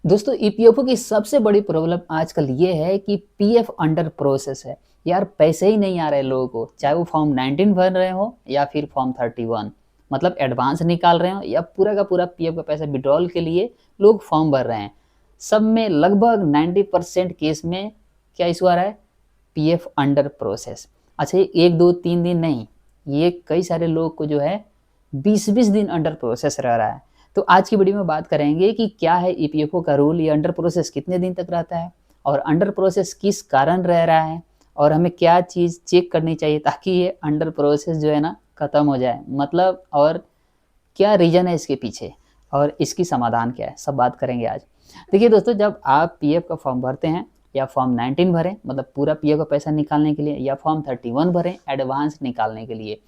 दोस्तों ईपीएफओ की सबसे बड़ी प्रॉब्लम आजकल ये है कि पीएफ अंडर प्रोसेस है। यार पैसे ही नहीं आ रहे लोगों को, चाहे वो फॉर्म 19 भर रहे हो या फिर फॉर्म 31। मतलब एडवांस निकाल रहे हो या पूरा का पूरा पीएफ का पैसा विड्रॉल के लिए लोग फॉर्म भर रहे हैं। सब में लगभग 90% केस में क्या इशू आ रहा है? PF under process. अच्छा, ये 1 2 3 दिन नहीं, ये कई सारे लोग को जो है 20 20 दिन अंडर प्रोसेस रह रहा है। तो आज की वीडियो में बात करेंगे कि क्या है ईपीएफओ का रूल, ये अंडर प्रोसेस कितने दिन तक रहता है और अंडर प्रोसेस किस कारण रह रहा है, और हमें क्या चीज़ चेक करनी चाहिए ताकि ये अंडर प्रोसेस जो है ना ख़त्म हो जाए। मतलब और क्या रीज़न है इसके पीछे और इसकी समाधान क्या है, सब बात करेंगे आज। देखिए दोस्तों, जब आप पीएफ का फॉर्म भरते हैं या फॉर्म 19 भरें मतलब पूरा पीएफ का पैसा निकालने के लिए, या फॉर्म 31 भरें एडवांस निकालने के लिए,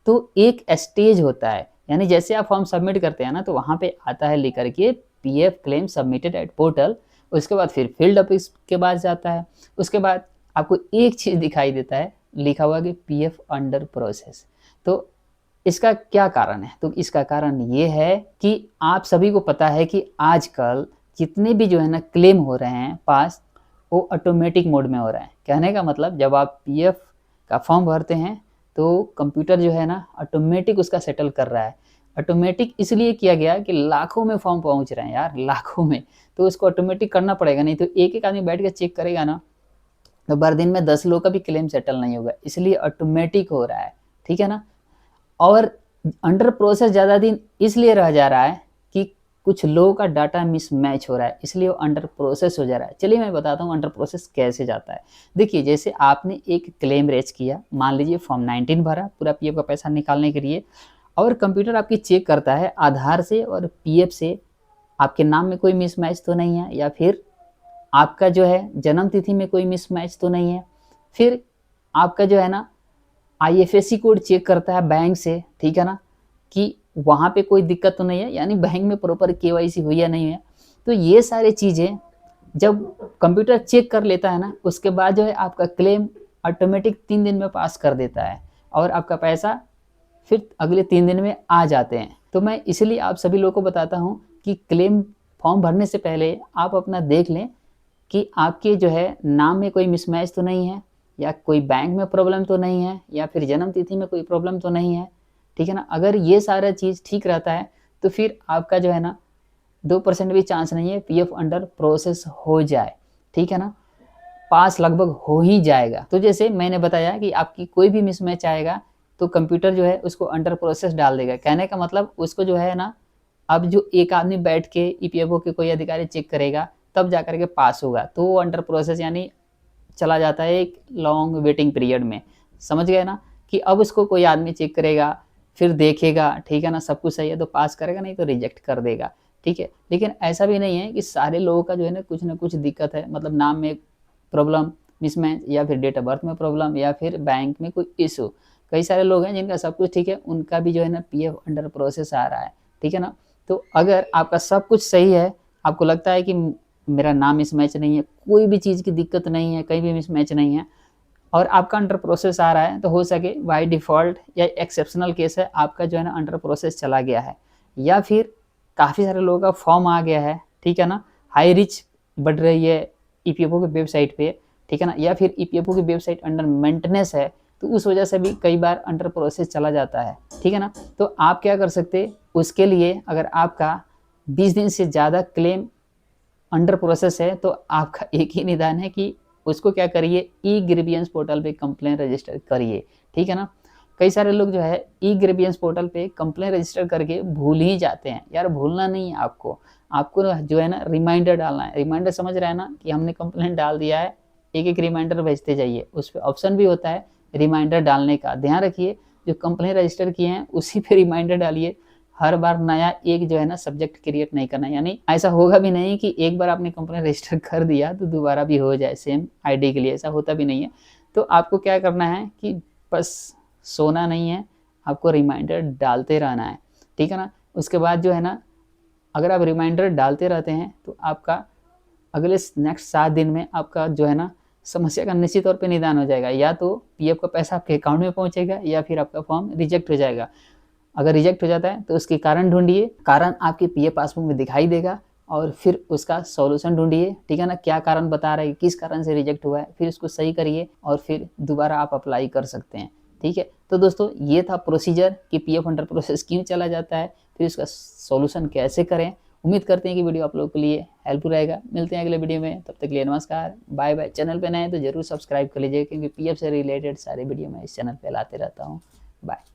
तो एक स्टेज होता है। यानी जैसे आप फॉर्म सबमिट करते हैं ना, तो वहाँ पे आता है लिख करके PF claim submitted at portal. उसके बाद फिर फील्ड ऑफिस के पास जाता है। उसके बाद आपको एक चीज़ दिखाई देता है, लिखा हुआ कि पीएफ अंडर प्रोसेस। तो इसका क्या कारण है? तो इसका कारण ये है कि आप सभी को पता है कि आजकल जितने भी जो है ना क्लेम हो रहे हैं पास, वो ऑटोमेटिक मोड में हो रहा है। कहने का मतलब, जब आप पीएफ का फॉर्म भरते हैं तो कंप्यूटर जो है ना ऑटोमेटिक उसका सेटल कर रहा है। ऑटोमेटिक इसलिए किया गया कि लाखों में फॉर्म पहुंच रहे हैं यार, लाखों में। तो उसको ऑटोमेटिक करना पड़ेगा, नहीं तो एक एक आदमी बैठ के चेक करेगा ना, तो बार दिन में 10 लोग का भी क्लेम सेटल नहीं होगा। इसलिए ऑटोमेटिक हो रहा है, ठीक है ना। और अंडर प्रोसेस ज़्यादा दिन इसलिए रह जा रहा है कि कुछ लोगों का डाटा मिसमैच हो रहा है, इसलिए वो अंडर प्रोसेस हो जा रहा है। चलिए मैं बताता हूँ अंडर प्रोसेस कैसे जाता है। देखिए, जैसे आपने एक क्लेम रेज किया, मान लीजिए फॉर्म 19 भरा पूरा पीएफ का पैसा निकालने के लिए, और कंप्यूटर आपकी चेक करता है आधार से और पीएफ से आपके नाम में कोई मिसमैच तो नहीं है, या फिर आपका जो है जन्म तिथि में कोई मिसमैच तो नहीं है। फिर आपका जो है ना आईएफएससी कोड चेक करता है बैंक से, ठीक है ना, कि वहाँ पे कोई दिक्कत तो नहीं है, यानी बैंक में प्रॉपर केवाईसी हुई या नहीं है। तो ये सारी चीज़ें जब कंप्यूटर चेक कर लेता है ना, उसके बाद जो है आपका क्लेम ऑटोमेटिक 3 दिन में पास कर देता है, और आपका पैसा फिर अगले 3 दिन में आ जाते हैं। तो मैं इसलिए आप सभी लोगों को बताता हूँ कि क्लेम फॉर्म भरने से पहले आप अपना देख लें कि आपके जो है नाम में कोई मिसमैच तो नहीं है, या कोई बैंक में प्रॉब्लम तो नहीं है, या फिर जन्म तिथि में कोई प्रॉब्लम तो नहीं है, ठीक है ना। अगर ये सारा चीज़ ठीक रहता है तो फिर आपका जो है ना 2% भी चांस नहीं है पीएफ अंडर प्रोसेस हो जाए, ठीक है ना। पास लगभग हो ही जाएगा। तो जैसे मैंने बताया कि आपकी कोई भी मिसमैच आएगा तो कंप्यूटर जो है उसको अंडर प्रोसेस डाल देगा। कहने का मतलब उसको जो है ना, अब जो एक आदमी बैठ के ईपीएफओ के कोई अधिकारी चेक करेगा तब जा कर के पास होगा, तो वो अंडर प्रोसेस यानी चला जाता है एक लॉन्ग वेटिंग पीरियड में। समझ गए ना, कि अब उसको कोई आदमी चेक करेगा, फिर देखेगा, ठीक है ना, सब कुछ सही है तो पास करेगा, नहीं तो रिजेक्ट कर देगा, ठीक है। लेकिन ऐसा भी नहीं है कि सारे लोगों का जो है ना कुछ दिक्कत है, मतलब नाम में प्रॉब्लम, मिसमैच, या फिर डेट ऑफ बर्थ में प्रॉब्लम, या फिर बैंक में कोई इशू। कई सारे लोग हैं जिनका सब कुछ ठीक है, उनका भी जो है ना पीएफ अंडर प्रोसेस आ रहा है, ठीक है ना। तो अगर आपका सब कुछ सही है, आपको लगता है कि मेरा नाम मिसमैच नहीं है, कोई भी चीज़ की दिक्कत नहीं है, कहीं भी मिसमैच नहीं है, और आपका अंडर प्रोसेस आ रहा है, तो हो सके बाय डिफ़ॉल्ट या एक्सेप्शनल केस है, आपका जो है ना अंडर प्रोसेस चला गया है, या फिर काफ़ी सारे लोगों का फॉर्म आ गया है, ठीक है ना, हाई रिच बढ़ रही है ईपीएफओ की वेबसाइट पे, ठीक है ना, या फिर ईपीएफओ की वेबसाइट अंडर मेंटेनेंस है, तो उस वजह से भी कई बार अंडर प्रोसेस चला जाता है, ठीक है ना। तो आप क्या कर सकते, उसके लिए अगर आपका 20 दिन से ज़्यादा क्लेम अंडर प्रोसेस है, तो आपका एक ही निदान है कि उसको क्या करिए, ई ग्रीवियंस पोर्टल पे कंप्लेन रजिस्टर करिए, ठीक है ना। कई सारे लोग जो है ई ग्रीवियंस पोर्टल पे कंप्लेन रजिस्टर करके भूल ही जाते हैं। यार भूलना नहीं है आपको, आपको जो है ना रिमाइंडर डालना है। रिमाइंडर समझ रहे हैं ना, कि हमने कंप्लेन डाल दिया है, एक एक रिमाइंडर भेजते जाइए। उस पर ऑप्शन भी होता है रिमाइंडर डालने का, ध्यान रखिए। जो कंप्लेन रजिस्टर किए हैं उसी पे रिमाइंडर डालिए, हर बार नया एक जो है ना सब्जेक्ट क्रिएट नहीं करना। यानी ऐसा होगा भी नहीं कि एक बार आपने कंप्लेन रजिस्टर कर दिया तो दोबारा भी हो जाए सेम आईडी के लिए, ऐसा होता भी नहीं है। तो आपको क्या करना है कि बस सोना नहीं है, आपको रिमाइंडर डालते रहना है, ठीक है ना। उसके बाद जो है ना, अगर आप रिमाइंडर डालते रहते हैं तो आपका अगले नेक्स्ट 7 दिन में आपका जो है ना समस्या का निश्चित तौर पे निदान हो जाएगा। या तो पीएफ का पैसा आपके अकाउंट में पहुंचेगा, या फिर आपका फॉर्म रिजेक्ट हो जाएगा। अगर रिजेक्ट हो जाता है तो उसके कारण ढूंढिए, कारण आपके पीएफ पासबुक में दिखाई देगा, और फिर उसका सॉल्यूशन ढूंढिए, ठीक है ना, क्या कारण बता रहा है, किस कारण से रिजेक्ट हुआ है, फिर उसको सही करिए और फिर दोबारा आप अप्लाई कर सकते हैं, ठीक है। तो दोस्तों ये था प्रोसीजर कि पीएफ अंडर प्रोसेस क्यों चला जाता है, फिर इसका सॉल्यूशन कैसे करें। उम्मीद करते हैं कि वीडियो आप लोगों के लिए हेल्पफुल रहेगा। मिलते हैं अगले वीडियो में, तब तक के लिए नमस्कार, बाय बाय। चैनल पे नए हैं तो जरूर सब्सक्राइब कर लीजिए, क्योंकि पीएफ से रिलेटेड सारे वीडियो मैं इस चैनल पे लाते रहता हूँ। बाय।